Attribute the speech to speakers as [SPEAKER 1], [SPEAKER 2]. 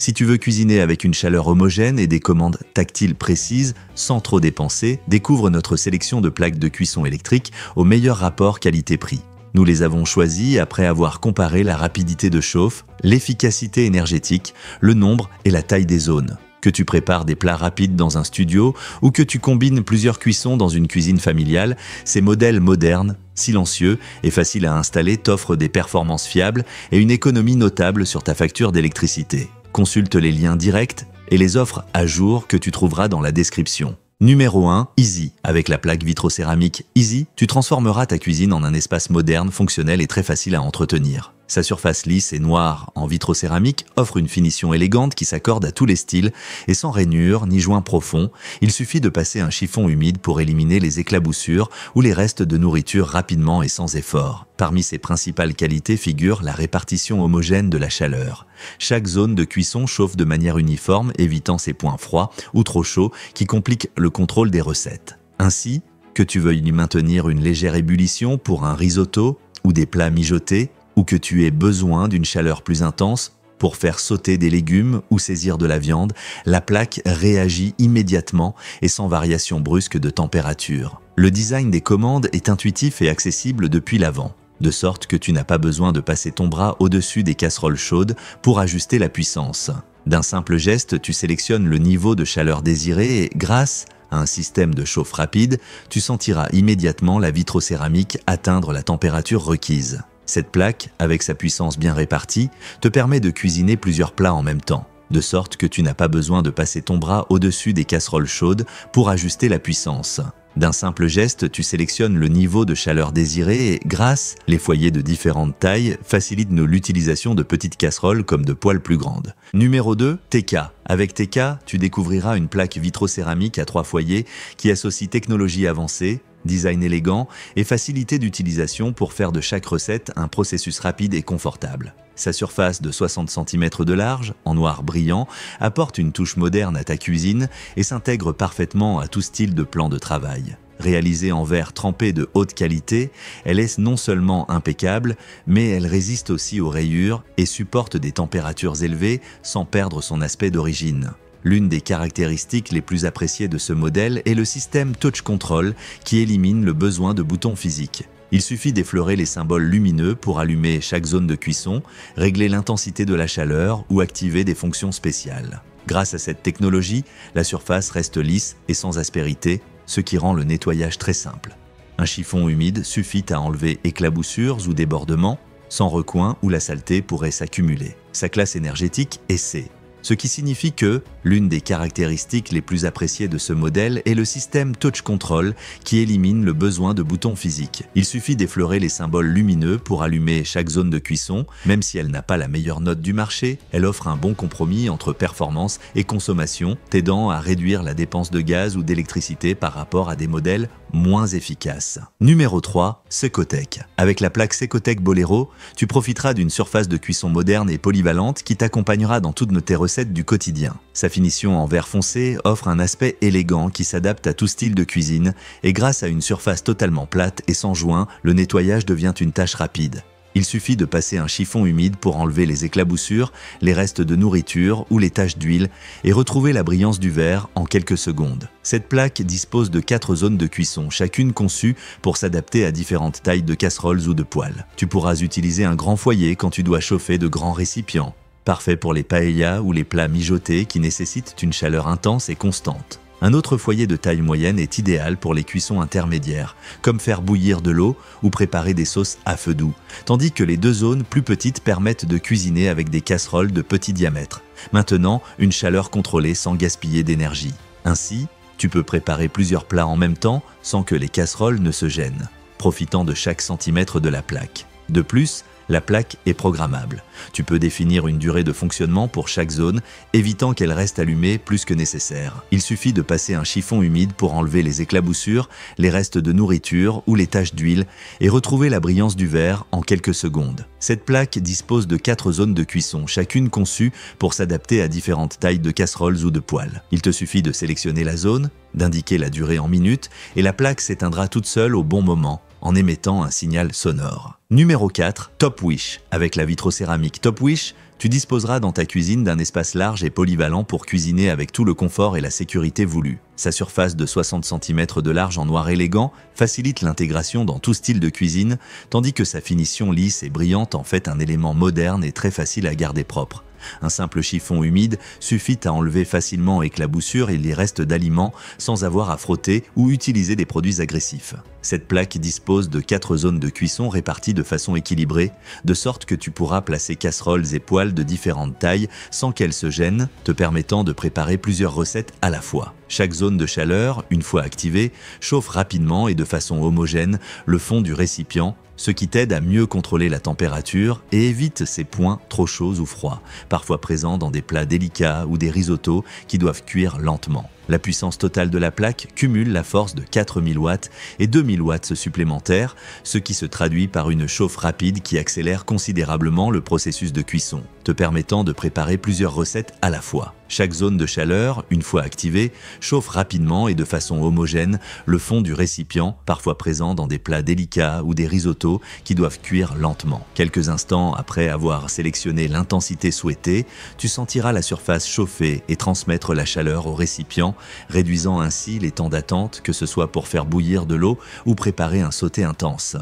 [SPEAKER 1] Si tu veux cuisiner avec une chaleur homogène et des commandes tactiles précises, sans trop dépenser, découvre notre sélection de plaques de cuisson électrique au meilleur rapport qualité-prix. Nous les avons choisies après avoir comparé la rapidité de chauffe, l'efficacité énergétique, le nombre et la taille des zones. Que tu prépares des plats rapides dans un studio ou que tu combines plusieurs cuissons dans une cuisine familiale, ces modèles modernes, silencieux et faciles à installer t'offrent des performances fiables et une économie notable sur ta facture d'électricité. Consulte les liens directs et les offres à jour que tu trouveras dans la description. Numéro 1, Easy. Avec la plaque vitrocéramique Easy, tu transformeras ta cuisine en un espace moderne, fonctionnel et très facile à entretenir. Sa surface lisse et noire en vitrocéramique offre une finition élégante qui s'accorde à tous les styles et sans rainures ni joints profonds, il suffit de passer un chiffon humide pour éliminer les éclaboussures ou les restes de nourriture rapidement et sans effort. Parmi ses principales qualités figure la répartition homogène de la chaleur. Chaque zone de cuisson chauffe de manière uniforme, évitant ces points froids ou trop chauds qui compliquent le contrôle des recettes. Ainsi, que tu veuilles y maintenir une légère ébullition pour un risotto ou des plats mijotés, ou que tu aies besoin d'une chaleur plus intense pour faire sauter des légumes ou saisir de la viande, la plaque réagit immédiatement et sans variation brusque de température. Le design des commandes est intuitif et accessible depuis l'avant, de sorte que tu n'as pas besoin de passer ton bras au-dessus des casseroles chaudes pour ajuster la puissance. D'un simple geste, tu sélectionnes le niveau de chaleur désiré et grâce à un système de chauffe rapide, tu sentiras immédiatement la vitrocéramique atteindre la température requise. Cette plaque, avec sa puissance bien répartie, te permet de cuisiner plusieurs plats en même temps, de sorte que tu n'as pas besoin de passer ton bras au-dessus des casseroles chaudes pour ajuster la puissance. D'un simple geste, tu sélectionnes le niveau de chaleur désiré et, grâce, les foyers de différentes tailles facilitent l'utilisation de petites casseroles comme de poêles plus grandes. Numéro 2, TK. Avec TK, tu découvriras une plaque vitrocéramique à 3 foyers qui associe technologie avancée, design élégant et facilité d'utilisation pour faire de chaque recette un processus rapide et confortable. Sa surface de 60 cm de large, en noir brillant, apporte une touche moderne à ta cuisine et s'intègre parfaitement à tout style de plan de travail. Réalisée en verre trempé de haute qualité, elle est non seulement impeccable, mais elle résiste aussi aux rayures et supporte des températures élevées sans perdre son aspect d'origine. L'une des caractéristiques les plus appréciées de ce modèle est le système Touch Control qui élimine le besoin de boutons physiques. Il suffit d'effleurer les symboles lumineux pour allumer chaque zone de cuisson, régler l'intensité de la chaleur ou activer des fonctions spéciales. Grâce à cette technologie, la surface reste lisse et sans aspérité, ce qui rend le nettoyage très simple. Un chiffon humide suffit à enlever éclaboussures ou débordements, sans recoins où la saleté pourrait s'accumuler. Sa classe énergétique est C. Ce qui signifie que l'une des caractéristiques les plus appréciées de ce modèle est le système Touch Control qui élimine le besoin de boutons physiques. Il suffit d'effleurer les symboles lumineux pour allumer chaque zone de cuisson. Même si elle n'a pas la meilleure note du marché, elle offre un bon compromis entre performance et consommation, t'aidant à réduire la dépense de gaz ou d'électricité par rapport à des modèles moins efficaces. Numéro 3, Secotec. Avec la plaque Secotec Bolero, tu profiteras d'une surface de cuisson moderne et polyvalente qui t'accompagnera dans toutes tes recettes du quotidien. Sa finition en verre foncé offre un aspect élégant qui s'adapte à tout style de cuisine et grâce à une surface totalement plate et sans joint, le nettoyage devient une tâche rapide. Il suffit de passer un chiffon humide pour enlever les éclaboussures, les restes de nourriture ou les taches d'huile et retrouver la brillance du verre en quelques secondes. Cette plaque dispose de 4 zones de cuisson, chacune conçue pour s'adapter à différentes tailles de casseroles ou de poêles. Tu pourras utiliser un grand foyer quand tu dois chauffer de grands récipients. Parfait pour les paellas ou les plats mijotés qui nécessitent une chaleur intense et constante. Un autre foyer de taille moyenne est idéal pour les cuissons intermédiaires, comme faire bouillir de l'eau ou préparer des sauces à feu doux, tandis que les 2 zones plus petites permettent de cuisiner avec des casseroles de petit diamètre, maintenant une chaleur contrôlée sans gaspiller d'énergie. Ainsi, tu peux préparer plusieurs plats en même temps sans que les casseroles ne se gênent, profitant de chaque centimètre de la plaque. De plus, la plaque est programmable. Tu peux définir une durée de fonctionnement pour chaque zone, évitant qu'elle reste allumée plus que nécessaire. Il suffit de passer un chiffon humide pour enlever les éclaboussures, les restes de nourriture ou les taches d'huile et retrouver la brillance du verre en quelques secondes. Cette plaque dispose de 4 zones de cuisson, chacune conçue pour s'adapter à différentes tailles de casseroles ou de poêles. Il te suffit de sélectionner la zone, d'indiquer la durée en minutes et la plaque s'éteindra toute seule au bon moment, en émettant un signal sonore. Numéro 4, Top Wish. Avec la vitrocéramique Top Wish, Tu disposeras dans ta cuisine d'un espace large et polyvalent pour cuisiner avec tout le confort et la sécurité voulus. Sa surface de 60 cm de large en noir élégant facilite l'intégration dans tout style de cuisine, tandis que sa finition lisse et brillante en fait un élément moderne et très facile à garder propre. Un simple chiffon humide suffit à enlever facilement éclaboussures et les restes d'aliments sans avoir à frotter ou utiliser des produits agressifs. Cette plaque dispose de 4 zones de cuisson réparties de façon équilibrée, de sorte que tu pourras placer casseroles et poêles de différentes tailles sans qu'elles se gênent, te permettant de préparer plusieurs recettes à la fois. Chaque zone de chaleur, une fois activée, chauffe rapidement et de façon homogène le fond du récipient, ce qui t'aide à mieux contrôler la température et évite ces points trop chauds ou froids, parfois présents dans des plats délicats ou des risottos qui doivent cuire lentement. La puissance totale de la plaque cumule la force de 4000 watts et 2000 watts supplémentaires, ce qui se traduit par une chauffe rapide qui accélère considérablement le processus de cuisson, te permettant de préparer plusieurs recettes à la fois. Chaque zone de chaleur, une fois activée, chauffe rapidement et de façon homogène le fond du récipient, parfois présent dans des plats délicats ou des risottos qui doivent cuire lentement. Quelques instants après avoir sélectionné l'intensité souhaitée, tu sentiras la surface chauffer et transmettre la chaleur au récipient, réduisant ainsi les temps d'attente, que ce soit pour faire bouillir de l'eau ou préparer un sauté intense.